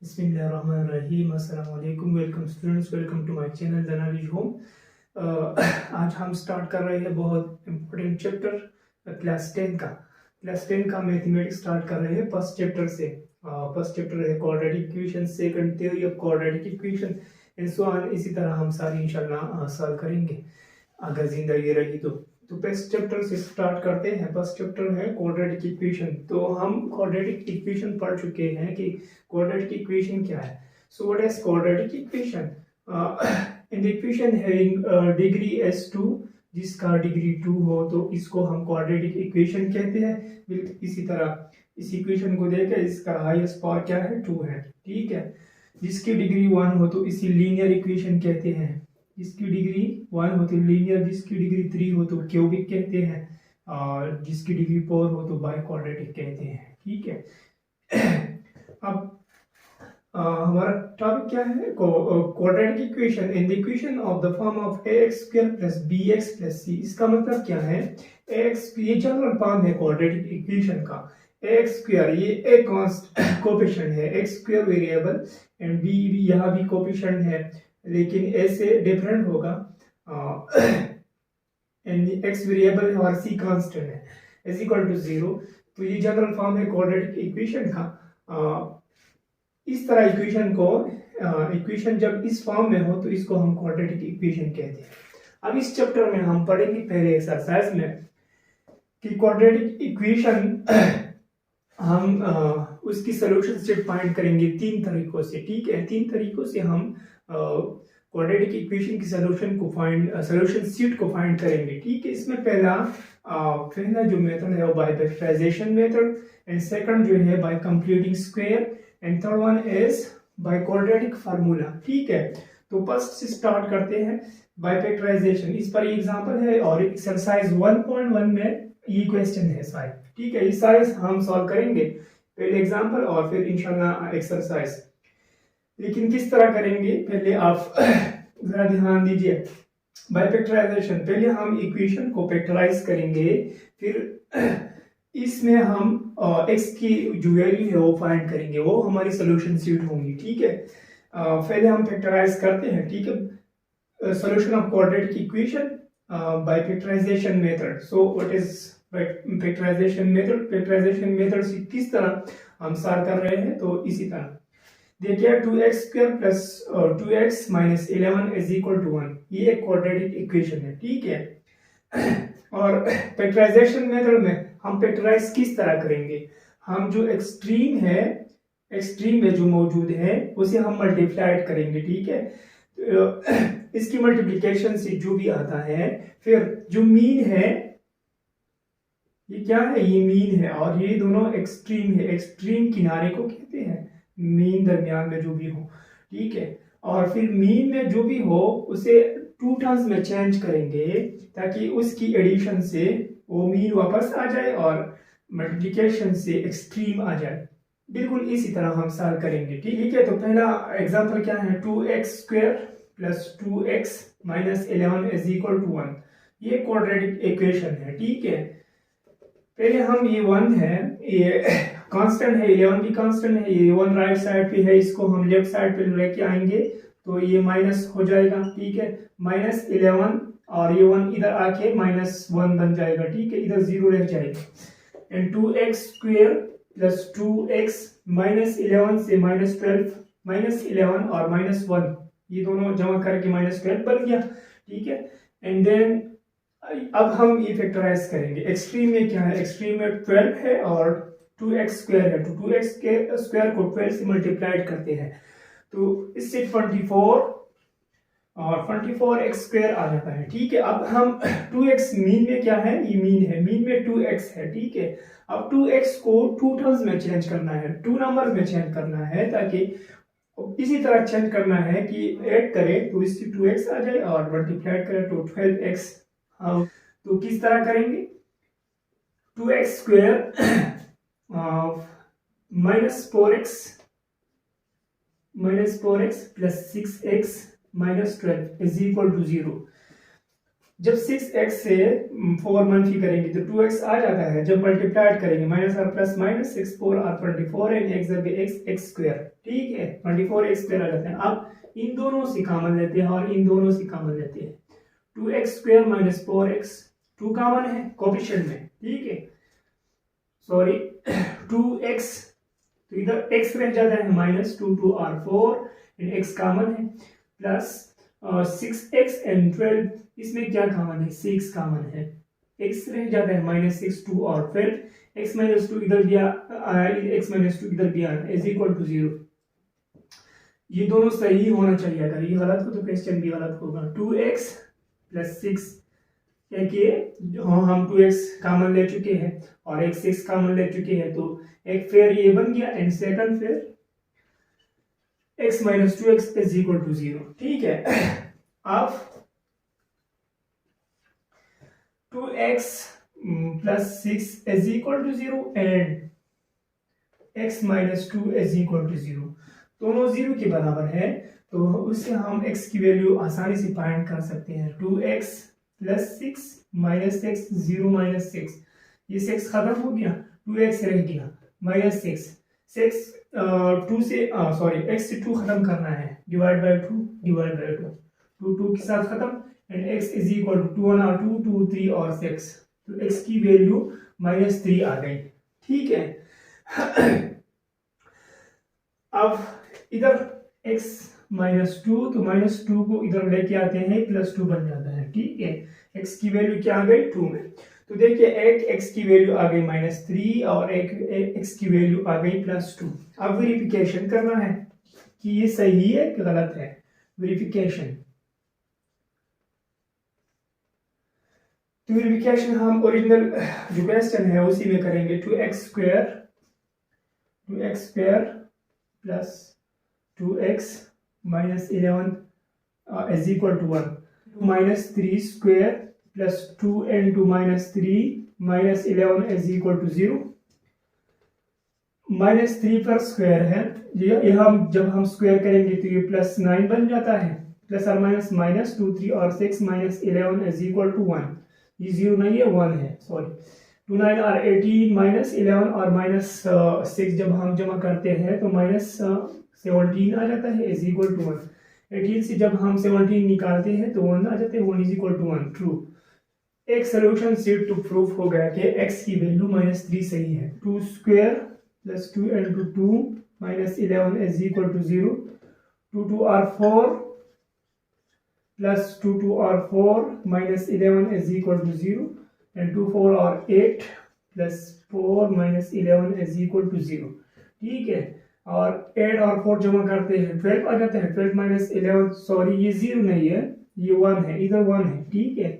बिस्मिल्लाहिर्रहमानिर्रहीम। अस्सलाम वालेकुम। Welcome students, welcome to my channel the knowledge home. आज हम स्टार्ट कर रहे हैं बहुत इम्पोर्टेंट चैप्टर क्लास 10 का मैथमेटिक्स स्टार्ट कर रहे हैं फर्स्ट चैप्टर से। फर्स्ट चैप्टर है quadratic equation, second theory of quadratic equation and so on. इसी तरह हम सारी इंशाल्लाह सॉल्व करेंगे अगर जिंदगी रही तो फर्स्ट चैप्टर से स्टार्ट करते हैं। फर्स्ट चैप्टर है क्वाड्रेटिक इक्वेशन। तो हम क्वाड्रेटिक इक्वेशन पढ़ चुके हैं कि क्वाड्रेटिक इक्वेशन क्या है। सो what is quadratic equation? In the equation having degree s2, जिसका डिग्री 2 हो तो इसको हम क्वाड्रेटिक इक्वेशन कहते हैं। बिल्कुल इसी तरह इस इक्वेशन को देखकर इसका हाईएस्ट पावर क्या है? 2 है। ठीक है। जिसकी डिग्री 1 हो तो इसी लीनियर इक्वेशन कहते हैं। जिसकी डिग्री 1 हो तो लीनियर, जिसकी डिग्री 3 हो तो क्यूबिक कहते हैं, और जिसकी डिग्री 4 हो तो बाई क्वाड्रेटिक कहते हैं। ठीक है। अब हमारा टॉपिक क्या है? Quadratic equation in the equation of the form of ax² plus bx+ c। इसका मतलब क्या है? ax, ये जनरल फॉर्म है क्वाड्रेटिक इक्वेशन का। ax² ये एक कोफिशिएंट है, x² वेरिएबल एंड b भी यहाँ भी कोफिशिएंट है, लेकिन a से डिफरेंट होगा। एंड x वेरिएबल है और c कांस्टेंट है, इज इक्वल टू 0। तो ये जनरल फॉर्म है क्वाड्रेटिक इक्वेशन का। इस तरह इक्वेशन जब इस फॉर्म में हो तो इसको हम क्वाड्रेटिक इक्वेशन कहते हैं। अब इस चैप्टर में हम पढ़ेंगे पहले एक्सरसाइज में कि क्वाड्रेटिक इक्वेशन हम उसकी सोल्यूशन सेट फाइंड करेंगे 3 तरीकों से। ठीक है, 3 तरीकों से हम क्वाड्रेटिक इक्वेशन की सोल्यूशन सेट को फाइंड करेंगे। ठीक है। इसमें पहला जो मेथड है वो by factorisation method, and second जो है by computing square, and third one is by quadratic formula. ठीक है। तो फर्स्ट से स्टार्ट करते हैं बाय फैक्टराइजेशन। इस पर एग्जांपल है और एक्सरसाइज 1.1 में ये क्वेश्चन है सारे। ठीक है, ये सारे हम सॉल्व करेंगे, पहले एग्जांपल और फिर इंशाल्लाह एक्सरसाइज। लेकिन किस तरह करेंगे पहले आप जरा ध्यान दीजिए। बाय फैक्टराइजेशन पहले हम इक्वेशन को फैक्टराइज करेंगे, फिर इसमें हम x की जो वैल्यू है वो फाइंड करेंगे, वो हमारी सोल्यूशन सेट होंगी। ठीक है। पहले हम फैक्टराइज करते हैं। ठीक है। Solution of quadratic equation by factorisation method. So what is factorisation method? Factorisation method से किस तरह हम सॉल्व कर रहे हैं, तो इसी तरह देखिए 2x² plus 2x minus 11 is equal to 1। ये एक क्वाड्रेटिक इक्वेशन है। ठीक है। और फैक्टराइजेशन मेथड में हम फैक्टराइज किस तरह करेंगे? हम जो एक्सट्रीम में जो मौजूद है उसे हम मल्टीप्लाइड करेंगे। ठीक है। इसकी मल्टीप्लिकेशन से जो भी आता है, फिर जो मीन है, ये क्या है? ये मीन है, और ये दोनों एक्सट्रीम है। एक्सट्रीम किनारे को कहते हैं मीन, दरमियान में जो भी हो। ठीक है। और फिर मीन में जो भी हो उसे 2 टर्म्स में चेंज करेंगे ताकि उसकी एडिशन से वो मीन वापस आ जाए और मल्टीप्लिकेशन से एक्सट्रीम आ जाए। बिल्कुल इसी तरह हम सॉल्व करेंगे। ठीक है। तो पहला एग्जांपल क्या है? 2x² plus 2x minus 11 is equal to 1। ये क्वाड्रेटिक इक्वेशन है। ठीक है। पहले हम ये 1 है, ये कांस्टेंट है, 11 भी कांस्टेंट है, ये 1 राइट साइड पे है, इसको हम लेफ्ट साइड पे लेके आएंगे तो ये माइनस हो जाएगा। ठीक है। माइनस 11 और ये 1 इधर आके -1 बन जाएगा। ठीक है। इधर 0 रह जाएगा। And 2x² plus 2x minus 11 से -12, -11 और -1 ये दोनों जमा करके -12 बन गया। ठीक है। एंड देन अब हम ये फैक्टराइज करेंगे। एक्सट्रीम में क्या है? एक्सट्रीम में 12 है और 2x² है, तो 2x के स्क्वायर को 12 से मल्टीप्लाइड करते हैं तो इससे 24 और 24x² आ जाता है। ठीक है। अब हम 2x मीन में क्या है? ये मीन है, मीन में 2x है। ठीक है। अब 2x को 2 टर्म्स में चेंज करना है, 2 नंबर में चेंज करना है, ताकि इसी तरह चेंज करना है कि ऐड करें तो इसकी 2x आ जाए और मल्टीप्लाइड करें तो 12x। तो किस तरह करेंगे? 2x² -4x plus 6x minus 12 is equal to 0। जब 6x से 4 मंफी करेंगे तो 2x आ जाता है, जब मल्टीप्लाइड करेंगे minus or plus minus 6 4 or 24 and x x square, ठीक है 24 x स्क्वायर आ जाता है। अब इन दोनों से कॉमन लेते हैं और इन दोनों से कॉमन लेते हैं, 2x square minus 4x 2 common है कोफिशिएंट में, ठीक है सॉरी 2x, तो इधर x रह जाता है minus 2 2 r 4 and x common है प्लस 6x एंड 12, इसमें क्या कॉमन है 6 कॉमन है, x रह जाता है माइनस 6 2 और 12 x माइनस 2 इधर दिया x माइनस 2 इधर दिया इज इक्वल टू 0। ये दोनों सही होना चाहिए, अगर ये गलत हो तो क्वेश्चन भी गलत होगा। 2x प्लस 6 एक ये हम 2x कॉमन ले चुके हैं और एक 6 कॉमन ले चुके हैं, तो एक फेयर ये बन गया and second pair x minus 2x is equal to 0, ठीक है। अब 2x plus 6 is equal to 0 and x minus 2 is equal to 0, दोनों 0 के बराबर है, तो उससे हम x की वैल्यू आसानी से फाइंड कर सकते हैं। 2x प्लस 6 माइनस 6 0 माइनस 6, ये 6 खत्म हो गया, 2x रह गया माइनस 6 2 से सॉरी x से 2 खत्म करना है, डिवाइड बाय 2 डिवाइड बाय 2 2 के साथ खत्म and x is equal to 2 और 2 2 3 और 6, तो x की वैल्यू माइनस 3 आ गई, ठीक है। अब इधर x माइनस 2, तो माइनस 2 को इधर लेके आते हैं प्लस 2 बन जाता है, ठीक है। x की वैल्यू क्या आ गई 2 में, तो देखिए एक x की वैल्यू आ गई माइनस 3 और एक x की वैल्यू आ गई प्लस 2। अब वेरिफिकेशन करना है कि ये सही है कि गलत है, वेरिफिकेशन। तो वेरिफिकेशन हम ओरिजिनल जो क्वेश्चन है उसी में करेंगे। 2x square plus 2x minus 11 is equal to 1, minus 3 square plus 2 into minus 3 minus 11 is equal to 0, minus 3 पर स्क्वायर है, ये हम जब हम स्क्वायर करेंगे तो ये प्लस 9 बन जाता है, प्लस और माइनस माइनस 2 3 और 6 माइनस 11 इज इक्वल टू 1, ये 0 नहीं है 1 है सॉरी, 2 9 और 18 माइनस 11 और माइनस 6 जब हम जमा करते हैं तो माइनस 17 आ जाता है इज इक्वल टू 1, 18 से जब हम 17 निकालते हैं तो 1 आ जाते हैं, 1 इज इक्वल टू 1 ट्रू। एक सोल्यूशन सेट टू प्रूफ हो गया कि x की वैल्यू माइनस 3 सही है। 2 square plus 2 into 2 minus 11 is equal to 0, 2 2 और 4 प्लस 2 2 और 4 minus 11 is equal to 0 and 2 4 और 8 plus 4 minus 11 is equal to 0, ठीक है। और 8 और 4 जमा करते हैं 12 आ जाता है, 12 माइनस 11 सॉरी ये 0 नहीं है ये 1 है, इधर 1 है, ठीक है।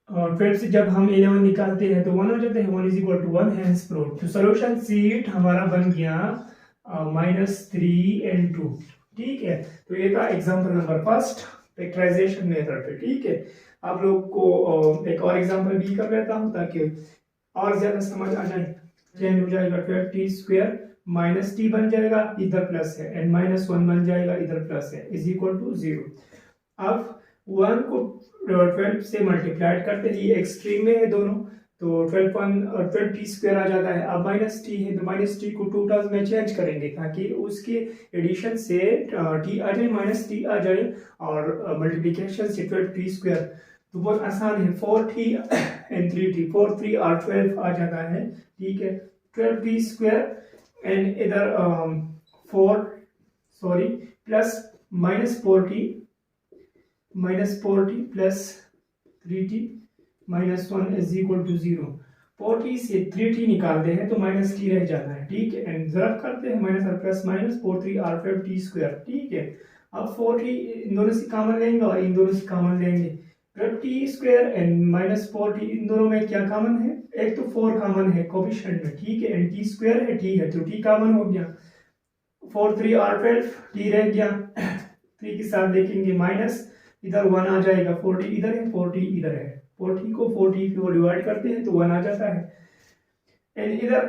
और 12 से जब हम 11 निकालते हैं तो 1 हो जाते हैं, 1 is equal to 1 hence proved. तो सॉल्यूशन सीट हमारा बन गया माइनस 3 and 2, ठीक है। तो ये था example number first factorisation method पे, ठीक है। आप लोग को एक और एग्जांपल भी कर लेता हूँ ताकि और ज्यादा समझ आ जाए। चेंज हो जाएगा 12t स्क्वायर माइनस t बन जाएगा, इधर प्लस है एंड माइनस 1 बन जाएगा, इधर प्लस है, इज इक्वल टू 0। अब 1 को 12 से मल्टीप्लाइड करते हैं, ये एक्सट्रीम में है दोनों, तो 12t स्क्वायर आ जाता है। अब माइनस t है तो माइनस t को 2 टर्म्स में चेंज करेंगे ताकि उसके एडिशन से t आ जाए माइनस t आ जाए और मल्टीप्लिकेशन से 12t स्क्वायर, तो बहुत आसान है। 4t एंड 3t 4 3 और 12 आ जाता है, ठीक है। 12t स्क्वायर एंड इधर 4 sorry plus minus 4t plus 3t minus 1 is equal to 0। 4t से 3t निकालते हैं तो माइनस t रह जाता है, ठीक है। एंड ज़रब करते हैं माइनस और प्लस माइनस 4 3 और 5t स्क्वायर, ठीक है। अब 4t इन दोनों से कॉमन लेंगे और इन दोनों से कॉमन लेंगे, 12t square and minus 4t इन दोनों में क्या कॉमन है, एक तो 4 कॉमन है कोफिशिएंट में, ठीक है। एंड t स्क्वायर है t है तो t कॉमन हो गया, 4 3 और 12 t रह गया, 3 के साथ देखेंगे माइनस, इधर 1 आ जाएगा, 4t इधर है 4t इधर है, 4t को 4t को डिवाइड करते हैं तो 1 आ जाता है। एंड इधर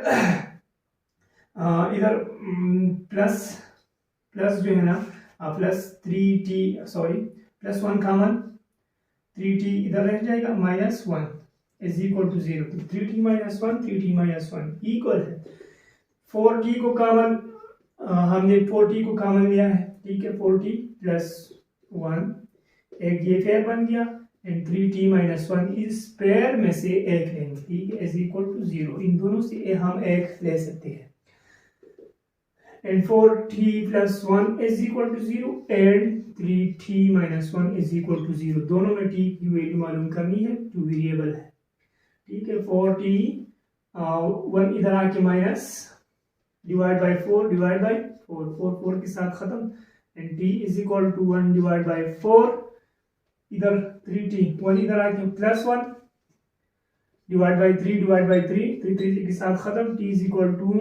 प्लस जो है ना plus 3t sorry plus 1 common 3t इधर रह जाएगा माइनस 1 इज इक्वल टू 0। तो 3t minus 1 3t minus 1 equal है 4t को कॉमन हमने 4t को कॉमन लिया है, ठीक है। 4t प्लस 1 एक ये पेयर बन गया एंड 3t माइनस 1 इस पेयर में से एक लेंगे, ठीक है, इज इक्वल टू 0। इन दोनों से हम एक ले सकते हैं and 4t plus 1 is equal to 0 and 3t minus 1 is equal to 0। दोनों में t की वैल्यू मालूम करनी है, जो वेरिएबल है, ठीक है। 4t 1 इधर आके minus divide by 4 divide by 4 4 4 के साथ खत्म and t is equal to 1 divide by 4 इधर 3t 1 इधर आके plus 1 divide by 3 divide by 3 3 के साथ खत्म t is equal to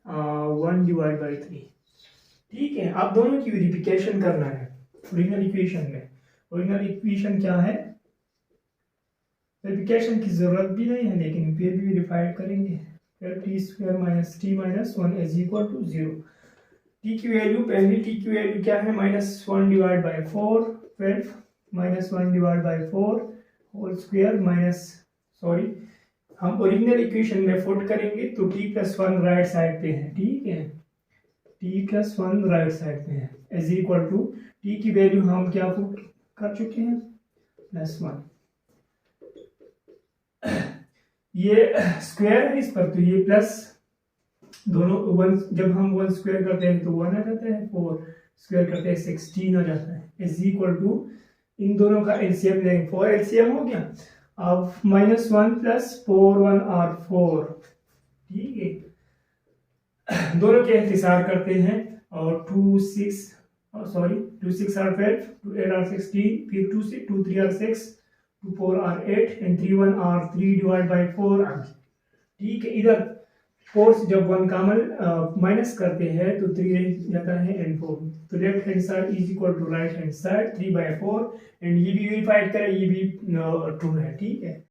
1 divide by 3, ठीक है। आप दोनों की वेरिफिकेशन करना है ओरिजिनल इक्वेशन में। ओरिजिनल इक्वेशन क्या है, वेरिफिकेशन की जरूरत भी नहीं है लेकिन फिर भी वेरीफाइड करेंगे। t square minus t minus 1 is equal to 0। t की वैल्यू पहली t की वैल्यू क्या है minus 1 divide by 4 12 minus 1 divide by 4 whole square minus sorry हम ओरिजिनल इक्वेशन में फुट करेंगे तो t प्लस 1 राइट साइड पे है, ठीक है। t प्लस 1 राइट साइड पे है इज इक्वल टू t की वैल्यू हम क्या फुट कर चुके हैं प्लस 1। ये स्क्वायर है इस पर तो ये प्लस दोनों 1 जब हम 1 स्क्वायर करते हैं तो 1 आ जाता है, 4 स्क्वायर करते हैं 16 आ जाता है इज इक्वल टू इन दोनों का एलसीएम लेंगे 4 एलसीएम हो गया। अब माइनस 1 प्लस 4 1 आर 4, ठीक है। दोनों के इख्तिसार करते हैं और 2 6 सॉरी 2 6 आर 12 2 8 आर 16 फिर 2 6 2 3 or 6 2 4 or 8 and 3 1 or 3 divide by 4, ठीक है। इधर 4 से जब 1 कॉमन माइनस करते हैं तो 3 रह जाता है एंड 4, तो left hand side is equal to right hand side 3 by 4 and ये भी वेरीफाइड करें, ये भी ट्रू है, ठीक है।